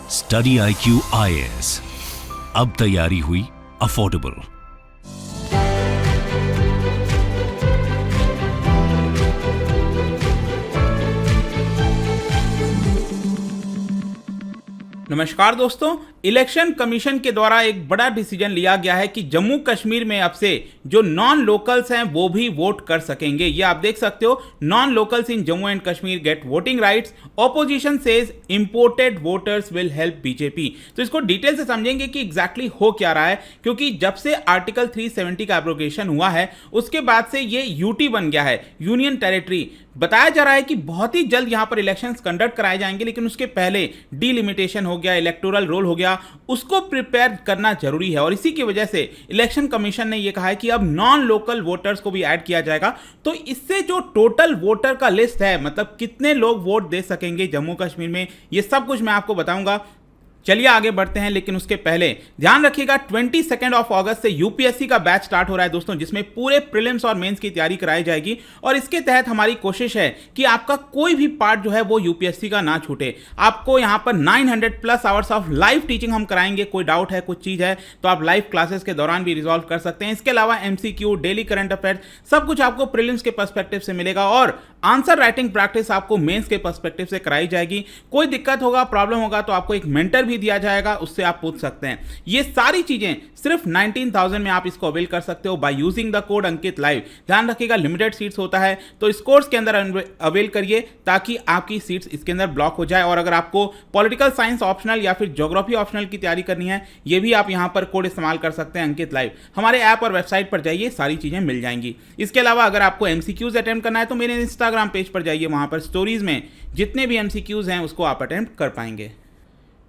Study IQ IAS, अब तैयारी हुई अफोर्डेबल। नमस्कार दोस्तों, इलेक्शन कमीशन के द्वारा एक बड़ा डिसीजन लिया गया है कि जम्मू कश्मीर में अब से जो नॉन लोकल्स हैं वो भी वोट कर सकेंगे। ये आप देख सकते हो, non locals in Jammu and Kashmir get voting rights, opposition says imported voters will help BJP. तो इसको डिटेल से समझेंगे कि एग्जैक्टली हो क्या रहा है, क्योंकि जब से आर्टिकल 370 का एब्रोगेशन हुआ है उसके बाद से ये यूटी बन गया है, यूनियन टेरिटरी। बताया जा रहा है कि बहुत ही जल्द यहां पर इलेक्शंस कंडक्ट कराए जाएंगे, लेकिन उसके पहले डीलिमिटेशन हो गया, इलेक्टोरल रोल हो गया, उसको प्रिपेयर करना जरूरी है। और इसी की वजह से इलेक्शन कमीशन ने यह कहा है कि अब नॉन लोकल वोटर्स को भी ऐड किया जाएगा। तो इससे जो टोटल वोटर का लिस्ट है, मतलब कितने लोग वोट दे सकेंगे जम्मू कश्मीर में, यह सब कुछ मैं आपको बताऊंगा। चलिए आगे बढ़ते हैं, लेकिन उसके पहले ध्यान रखिएगा 22 अगस्त से यूपीएससी का बैच स्टार्ट हो रहा है दोस्तों, जिसमें पूरे प्रीलिम्स और मेंस की तैयारी कराई जाएगी। और इसके तहत हमारी कोशिश है कि आपका कोई भी पार्ट जो है वो यूपीएससी का ना छूटे। आपको यहां पर 900+ आवर्स ऑफ लाइव टीचिंग हम कराएंगे। कोई डाउट है, कुछ चीज है, तो आप लाइव क्लासेस के दौरान भी रिजॉल्व कर सकते हैं। इसके अलावा एमसीक्यू, डेली करंट अफेयर्स, सब कुछ आपको प्रीलिम्स के पर्सपेक्टिव से मिलेगा और आंसर राइटिंग प्रैक्टिस आपको मेंस के पर्सपेक्टिव से कराई जाएगी। कोई दिक्कत होगा, प्रॉब्लम होगा, तो आपको एक मेंटर भी दिया जाएगा, उससे आप पूछ सकते हैं। ये सारी चीजें सिर्फ 19,000 में आप इसको अवेल कर सकते हो by using the code Ankit live. ध्यान रखिएगा लिमिटेड सीट्स होता है, तो इस कोर्स के अंदर अवेल करिए ताकि आपकी सीट्स इसके अंदर ब्लॉक हो जाए। और अगर आपको पॉलिटिकल साइंस ऑप्शनल या फिर ज्योग्राफी ऑप्शनल की तैयारी करनी है, ये भी आप यहां पर कोड इस्तेमाल कर सकते हैं अंकित लाइव। हमारे ऐप और वेबसाइट पर जाइए, सारी चीजें मिल जाएंगी। इसके अलावा अगर आपको एमसीक्यूज अटेम्प्ट करना है तो मेरे इंस्टाग्राम पेज पर जाइए, वहां पर स्टोरीज में जितने भी एमसीक्यूज हैं उसको आप अटेम्प्ट कर पाएंगे।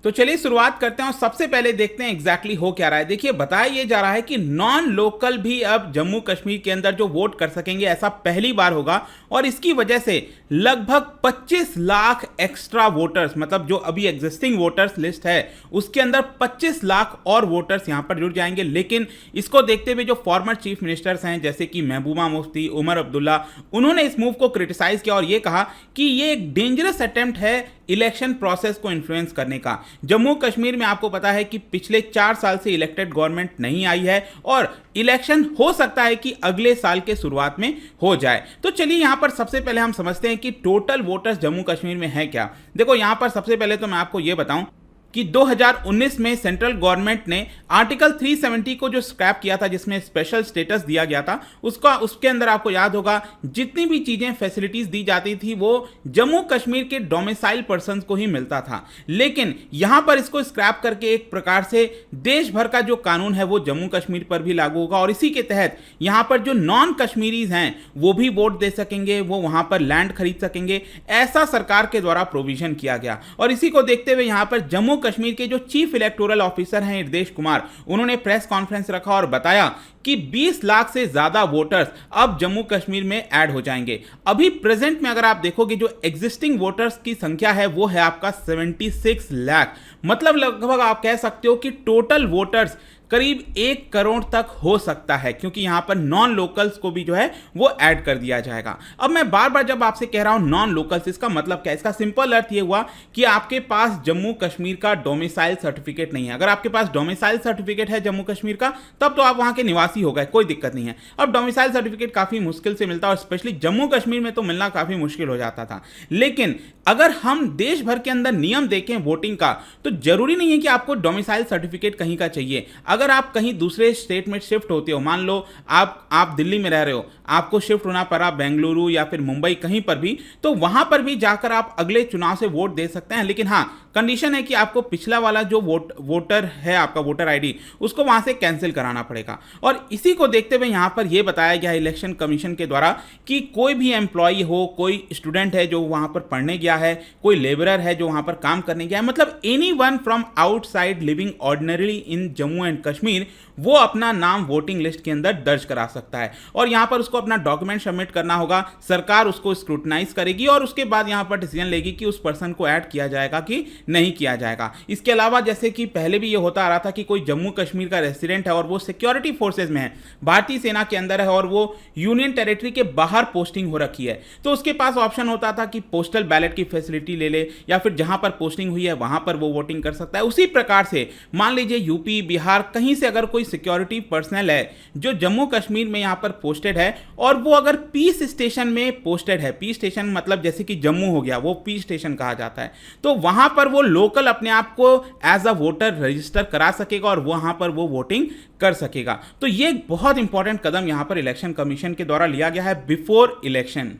तो चलिए शुरुआत करते हैं और सबसे पहले देखते हैं एग्जैक्टली हो क्या रहा है। देखिए, बताया यह जा रहा है कि नॉन लोकल भी अब जम्मू कश्मीर के अंदर जो वोट कर सकेंगे, ऐसा पहली बार होगा। और इसकी वजह से लगभग 25 लाख एक्स्ट्रा वोटर्स, मतलब जो अभी एग्जिस्टिंग वोटर्स लिस्ट है उसके अंदर 25 लाख और वोटर्स यहां पर जुड़ जाएंगे। लेकिन इसको देखते हुए जो फॉर्मर चीफ मिनिस्टर्स हैं जैसे कि महबूबा मुफ्ती, उमर अब्दुल्ला, उन्होंने इस मूव को क्रिटिसाइज किया और यह कहा कि यह एक डेंजरस अटेम्प्ट है इलेक्शन प्रोसेस को इन्फ्लुएंस करने का। जम्मू कश्मीर में आपको पता है कि पिछले 4 साल से इलेक्टेड गवर्नमेंट नहीं आई है और इलेक्शन हो सकता है कि अगले साल के शुरुआत में हो जाए। तो चलिए यहां पर सबसे पहले हम समझते हैं कि टोटल वोटर्स जम्मू कश्मीर में है क्या। देखो, यहां पर सबसे पहले तो मैं आपको यह बताऊं कि 2019 में सेंट्रल गवर्नमेंट ने आर्टिकल 370 को जो स्क्रैप किया था, जिसमें स्पेशल स्टेटस दिया गया था, उसके अंदर आपको याद होगा जितनी भी चीजें फैसिलिटीज दी जाती थी वो जम्मू कश्मीर के डोमिसाइल पर्संस को ही मिलता था। लेकिन यहां पर इसको स्क्रैप करके एक प्रकार से देश भर का जो कानून है वो जम्मू कश्मीर पर भी लागू होगा और इसी के तहत यहां पर जो नॉन कश्मीरीज हैं वो भी वोट दे सकेंगे, वो वहां पर लैंड खरीद सकेंगे। ऐसा सरकार के द्वारा प्रोविजन किया गया। और इसी को देखते हुए यहां पर जम्मू कश्मीर के जो चीफ इलेक्टोरल ऑफिसर हैं हृदेश कुमार, उन्होंने प्रेस कॉन्फ्रेंस रखा और बताया कि 20 लाख से ज्यादा वोटर्स अब जम्मू कश्मीर में ऐड हो जाएंगे। अभी प्रेजेंट में अगर आप देखोगे जो एग्जिस्टिंग वोटर्स की संख्या है वो है आपका 76 लाख। मतलब लगभग आप कह सकते हो कि टोटल वोटर्स करीब 1 करोड़ तक हो सकता है, क्योंकि यहां पर नॉन लोकल्स को भी जो है वो ऐड कर दिया जाएगा। अब मैं बार बार जब आपसे कह रहा हूं नॉन लोकल्स, इसका मतलब क्या है? इसका सिंपल अर्थ ये हुआ कि आपके पास जम्मू कश्मीर का डोमिसाइल सर्टिफिकेट नहीं है। अगर आपके पास डोमिसाइल सर्टिफिकेट है जम्मू कश्मीर का, तब तो आप वहां के निवासी हो गए, कोई दिक्कत नहीं है। अब डोमिसाइल सर्टिफिकेट काफी मुश्किल से मिलता है और स्पेशली जम्मू कश्मीर में तो मिलना काफी मुश्किल हो जाता था। लेकिन अगर हम देश भर के अंदर नियम देखें वोटिंग का, तो जरूरी नहीं है कि आपको डोमिसाइल सर्टिफिकेट कहीं का चाहिए। अगर आप कहीं दूसरे स्टेट में शिफ्ट होते हो, मान लो आप दिल्ली में रह रहे हो, आपको शिफ्ट होना पड़ा बेंगलुरु या फिर मुंबई कहीं पर भी, तो वहां पर भी जाकर आप अगले चुनाव से वोट दे सकते हैं। लेकिन हाँ, कंडीशन है कि आपको पिछला वाला जो वोटर है, आपका वोटर आईडी, उसको वहां से कैंसिल कराना पड़ेगा। और इसी को देखते हुए यहां पर यह बताया गया इलेक्शन कमीशन के द्वारा कि कोई भी एम्प्लॉय हो, कोई स्टूडेंट है जो वहां पर पढ़ने गया है, कोई लेबरर है जो वहां पर काम करने गया है, मतलब anyone from outside living ordinary in Jammu and Kashmir, वो अपना नाम वोटिंग लिस्ट के अंदर दर्ज करा सकता है। और यहां पर उसको अपना डॉक्यूमेंट सबमिट करना होगा, सरकार उसको स्क्रूटनाइज करेगी और उसके बाद यहां पर डिसीजन लेगी कि उस पर्सन को ऐड किया जाएगा कि नहीं किया जाएगा। इसके अलावा जैसे कि पहले भी ये होता आ रहा था कि कोई जम्मू कश्मीर का रेसिडेंट है और वो सिक्योरिटी फोर्सेज में है, भारतीय सेना के अंदर है और वो यूनियन टेरिटरी के बाहर पोस्टिंग हो रखी है, तो उसके पास ऑप्शन होता था कि पोस्टल बैलेट की फैसिलिटी ले ले, या फिर जहां पर पोस्टिंग हुई है वहां पर वो वोटिंग कर सकता है। उसी प्रकार से मान लीजिए यूपी, बिहार, कहीं से अगर कोई सिक्योरिटी पर्सनल है जो जम्मू कश्मीर में यहां पर पोस्टेड है और वो अगर पीस स्टेशन में पोस्टेड है, पीस स्टेशन मतलब जैसे कि जम्मू हो गया, वो पीस स्टेशन कहा जाता है, तो वहां पर वो लोकल अपने आप को एज अ वोटर रजिस्टर करा सकेगा और वहां पर वो वोटिंग कर सकेगा। तो ये बहुत इंपॉर्टेंट कदम यहां पर इलेक्शन कमीशन के द्वारा लिया गया है बिफोर इलेक्शन।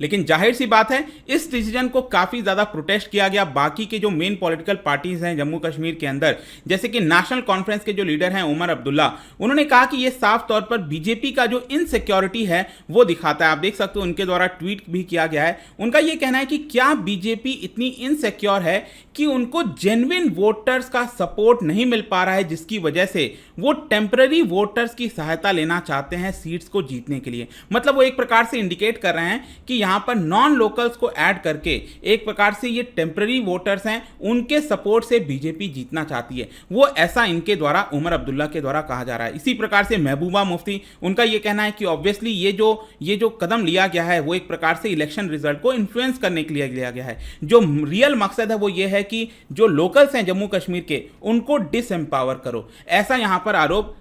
लेकिन जाहिर सी बात है इस डिसीजन को काफ़ी ज़्यादा प्रोटेस्ट किया गया। बाकी के जो मेन पॉलिटिकल पार्टीज हैं जम्मू कश्मीर के अंदर, जैसे कि नेशनल कॉन्फ्रेंस के जो लीडर हैं उमर अब्दुल्ला, उन्होंने कहा कि ये साफ तौर पर बीजेपी का जो इनसिक्योरिटी है वो दिखाता है। आप देख सकते हो उनके द्वारा ट्वीट भी किया गया है। उनका ये कहना है कि क्या बीजेपी इतनी इनसिक्योर है कि उनको जेन्युइन वोटर्स का सपोर्ट नहीं मिल पा रहा है, जिसकी वजह से वो टेम्पररी वोटर्स की सहायता लेना चाहते हैं सीट्स को जीतने के लिए। मतलब वो एक प्रकार से इंडिकेट कर रहे हैं कि यहां पर नॉन लोकल्स को ऐड करके एक प्रकार से ये टेम्पररी वोटर्स हैं, उनके सपोर्ट से बीजेपी जीतना चाहती है। वो ऐसा इनके द्वारा, उमर अब्दुल्ला के द्वारा कहा जा रहा है। इसी प्रकार से महबूबा मुफ्ती, उनका ये कहना है कि ऑब्वियसली ये जो कदम लिया गया है वो एक प्रकार से इलेक्शन रिजल्ट को इन्फ्लुएंस करने के लिए लिया गया है। जो रियल मकसद है वो ये है कि जो लोकल्स हैं जम्मू कश्मीर के उनको डिसएम्पावर करो, ऐसा यहां पर आरोप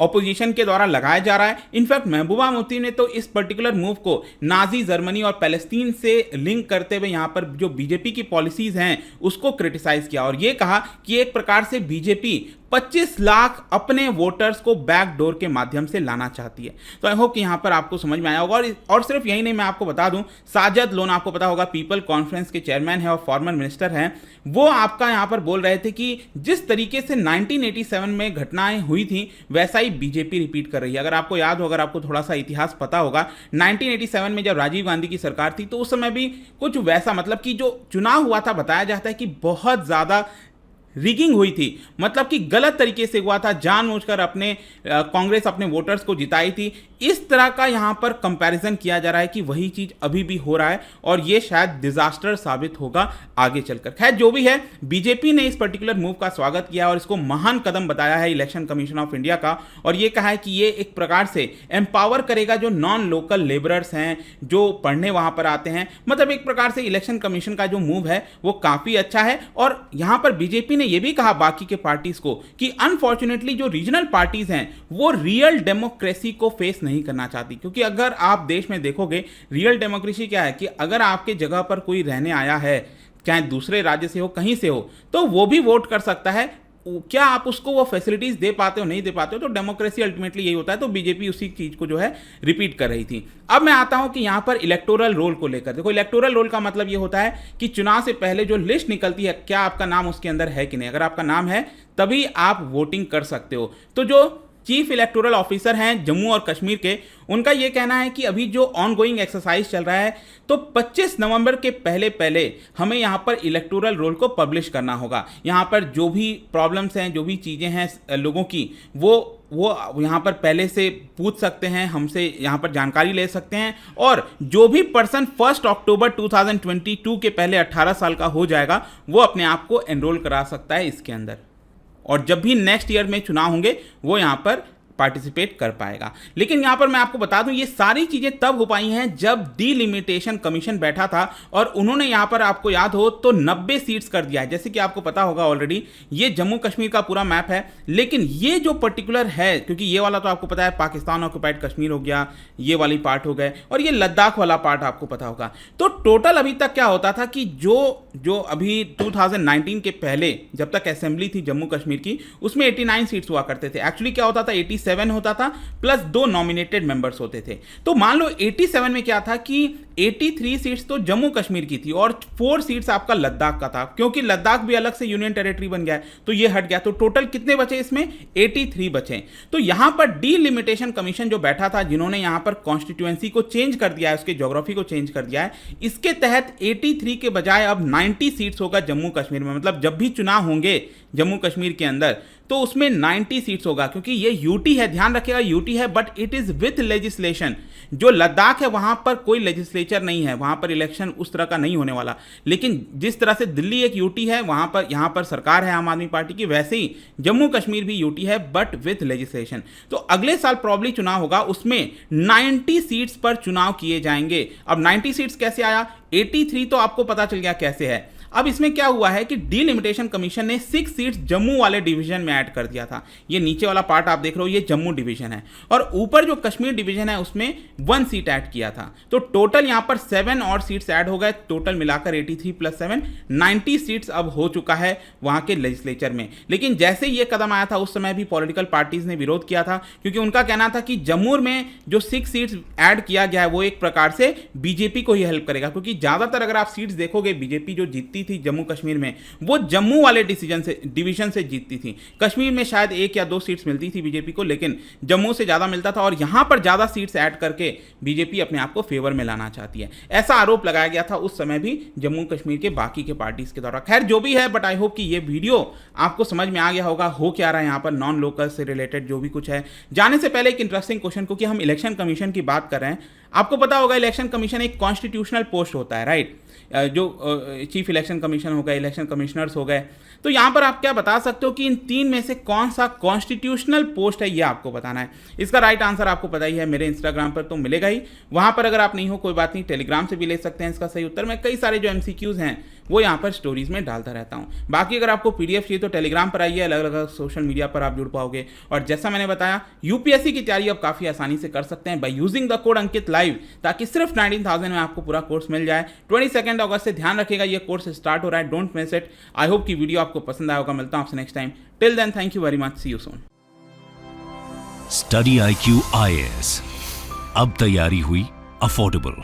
ऑपोजिशन के द्वारा लगाया जा रहा है। इनफैक्ट महबूबा मुफ्ती ने तो इस पर्टिकुलर मूव को नाजी जर्मनी और पैलेस्टीन से लिंक करते हुए यहां पर जो बीजेपी की पॉलिसीज हैं उसको क्रिटिसाइज किया और यह कहा कि एक प्रकार से बीजेपी 25 लाख अपने वोटर्स को बैक डोर के माध्यम से लाना चाहती है। तो आई होप कि यहां पर आपको समझ में आया होगा। और सिर्फ यही नहीं, मैं आपको बता दूं, साजिद लोन आपको पता होगा पीपल कॉन्फ्रेंस के चेयरमैन है और फॉर्मर मिनिस्टर हैं, वो आपका यहां पर बोल रहे थे कि जिस तरीके से 1987 में घटनाएं हुई थी वैसा ही बीजेपी रिपीट कर रही है। अगर आपको याद हो, अगर आपको थोड़ा सा इतिहास पता होगा, 1987 में जब राजीव गांधी की सरकार थी तो उस समय भी कुछ वैसा, मतलब कि जो चुनाव हुआ था, बताया जाता है कि बहुत ज़्यादा रिगिंग हुई थी, मतलब कि गलत तरीके से हुआ था, जानबूझकर कांग्रेस अपने वोटर्स को जिताई थी। इस तरह का यहां पर कंपैरिजन किया जा रहा है कि वही चीज अभी भी हो रहा है और ये शायद डिजास्टर साबित होगा आगे चलकर। खैर जो भी है, बीजेपी ने इस पर्टिकुलर मूव का स्वागत किया और इसको महान कदम बताया है इलेक्शन कमीशन ऑफ इंडिया का, और ये कहा है कि ये एक प्रकार से एम्पावर करेगा जो नॉन लोकल लेबरर्स हैं जो पढ़ने वहां पर आते हैं। मतलब एक प्रकार से इलेक्शन कमीशन का जो मूव है वो काफी अच्छा है। और यहां पर बीजेपी ने यह भी कहा बाकी के पार्टीज को कि अनफॉर्चुनेटली जो रीजनल पार्टीज हैं वो रियल डेमोक्रेसी को फेस नहीं करना चाहती, क्योंकि अगर आप देश में देखोगे रियल डेमोक्रेसी क्या है कि अगर आपके जगह पर कोई रहने आया है, चाहे दूसरे राज्य से हो, कहीं से हो, तो वो भी वोट कर सकता है। क्या आप उसको वो फैसिलिटीज दे पाते हो, नहीं दे पाते हो, तो डेमोक्रेसी अल्टीमेटली यही होता है। तो बीजेपी उसी चीज को जो है रिपीट कर रही थी। अब मैं आता हूं कि यहां पर इलेक्टोरल रोल को लेकर देखो, इलेक्टोरल रोल का मतलब ये होता है कि चुनाव से पहले जो लिस्ट निकलती है, क्या आपका नाम उसके अंदर है कि नहीं। अगर आपका नाम है तभी आप वोटिंग कर सकते हो। तो जो चीफ इलेक्टोरल ऑफिसर हैं जम्मू और कश्मीर के, उनका यह कहना है कि अभी जो ऑनगोइंग एक्सरसाइज चल रहा है तो 25 नवंबर के पहले हमें यहां पर इलेक्टोरल रोल को पब्लिश करना होगा। यहां पर जो भी प्रॉब्लम्स हैं, जो भी चीज़ें हैं लोगों की, वो यहाँ पर पहले से पूछ सकते हैं, हमसे यहाँ पर जानकारी ले सकते हैं। और जो भी पर्सन 1 अक्टूबर 2022 के पहले 18 साल का हो जाएगा वो अपने आप को एनरोल करा सकता है इसके अंदर, और जब भी नेक्स्ट ईयर में चुनाव होंगे वो यहाँ पर पार्टिसिपेट कर पाएगा। लेकिन यहां पर मैं आपको बता दूं ये सारी चीजें तब हो पाई हैं जब डिलिमिटेशन कमीशन बैठा था और उन्होंने यहां पर, आपको याद हो तो 90 सीट्स कर दिया है। जैसे कि आपको पता होगा ऑलरेडी, ये जम्मू कश्मीर का पूरा मैप है, लेकिन ये जो पर्टिकुलर है, क्योंकि ये वाला तो आपको पता है पाकिस्तान ऑक्युपाइड कश्मीर हो गया, ये वाली पार्ट हो गए, और ये लद्दाख वाला पार्ट आपको पता होगा। तो टोटल अभी तक क्या होता था कि जो अभी 2019 के पहले जब तक असेंबली थी जम्मू कश्मीर की, उसमें 89 सीट्स हुआ करते थे। एक्चुअली क्या होता था, 87 होता था प्लस 2 नॉमिनेटेड मेंबर्स होते थे। तो मान लो 87 में क्या था कि 83 सीट्स तो जम्मू कश्मीर की थी और 4 सीट्स आपका लद्दाख का था, क्योंकि लद्दाख भी अलग से यूनियन टेरिटरी बन गया है तो ये हट गया। तो टोटल कितने बचे इसमें, 83 बचे। तो यहां पर डिलिमिटेशन कमीशन जो बैठा था, जिन्होंने यहां पर कॉन्स्टिट्यूएंसी को चेंज कर दिया है, उसके ज्योग्राफी को चेंज कर दिया है, इसके तहत 83 के बजाय अब 90 सीट्स होगा जम्मू कश्मीर में। मतलब जब भी चुनाव होंगे जम्मू कश्मीर के अंदर तो उसमें 90 सीट्स होगा, क्योंकि ये यूटी है, ध्यान रखिएगा यूटी है, but it is with legislation. जो लद्दाख है वहां पर कोई लेजिस्लेचर लेजिस्लेचर नहीं है, वहाँ पर इलेक्शन उस तरह का नहीं होने वाला। लेकिन जिस तरह से दिल्ली एक यूटी है, वहाँ पर यहाँ पर सरकार है आम आदमी पार्टी की, वैसे ही जम्मू कश्मीर भी यूटी है बट विथ लेजिस्लेशन। तो अगले साल प्रॉब्ली चुनाव होगा, उसमें 90 सीट्स पर चुनाव किए जाएंगे। अब 90 सीट्स कैसे आया, 83 तो आपको पता चल गया कैसे है। अब इसमें क्या हुआ है कि डीलिमिटेशन कमीशन ने 6 सीट्स जम्मू वाले डिवीजन में ऐड कर दिया था। ये नीचे वाला पार्ट आप देख रहे हो, ये जम्मू डिवीजन है, और ऊपर जो कश्मीर डिवीजन है उसमें 1 सीट ऐड किया था। तो टोटल यहां पर 7 और सीट्स ऐड हो गए, टोटल मिलाकर 83 + 7 90 सीट्स अब हो चुका है वहां के लेजिस्लेचर में। लेकिन जैसे ये कदम आया था उस समय भी पॉलिटिकल पार्टीज ने विरोध किया था, क्योंकि उनका कहना था कि जम्मू में जो 6 सीट्स ऐड किया गया है वो एक प्रकार से बीजेपी को ही हेल्प करेगा, क्योंकि ज्यादातर अगर आप सीट्स देखोगे बीजेपी जो जीतती थी जम्मू कश्मीर में वो जम्मू वाले डिवीजन से जीतती थी। कश्मीर में शायद 1 या 2 सीट्स मिलती थी बीजेपी को, लेकिन जम्मू से ज्यादा मिलता था, और यहां पर ज्यादा सीट्स ऐड करके बीजेपी अपने आप को फेवर में लाना चाहती है, ऐसा आरोप लगाया गया था उस समय भी जम्मू कश्मीर के बाकी के पार्टीज के द्वारा। खैर जो भी है, बट आई होप कि ये वीडियो आपको समझ में आ गया होगा हो क्या रहा है यहाँ पर नॉन लोकल से रिलेटेड जो भी कुछ है। जाने से पहले एक इंटरेस्टिंग क्वेश्चन, क्योंकि हम इलेक्शन कमीशन की बात कर रहे हैं, आपको पता होगा इलेक्शन कमीशन एक कॉन्स्टिट्यूशनल पोस्ट होता है, राइट? जो चीफ इलेक्शन कमीशन हो गए, इलेक्शन कमिश्नर्स हो गए, तो यहाँ पर आप क्या बता सकते हो कि इन 3 में से कौन सा कॉन्स्टिट्यूशनल पोस्ट है, ये आपको बताना है। इसका राइट आंसर आपको पता ही है, मेरे इंस्टाग्राम पर तो मिलेगा ही, वहाँ पर अगर आप नहीं हो कोई बात नहीं, टेलीग्राम से भी ले सकते हैं इसका सही उत्तर। मैं कई सारे जो MCQs हैं वो यहाँ पर स्टोरीज में डालता रहता हूँ। बाकी अगर आपको PDF चाहिए तो टेलीग्राम पर आइए, अलग अलग सोशल मीडिया पर आप जुड़ पाओगे। और जैसा मैंने बताया, UPSC की तैयारी अब काफ़ी आसानी से कर सकते हैं by using the code Ankit live, ताकि सिर्फ 19,000 में आपको पूरा कोर्स मिल जाए। 22 अगस्त से ध्यान रखिएगा, ये कोर्स स्टार्ट हो रहा है, don't miss it. I hope कि वीडियो आपको पसंद आया होगा। मिलता हूं आपसे next time, till then thank you very much, see you soon. Study IQ IAS, अब तैयारी हुई अफोर्डेबल।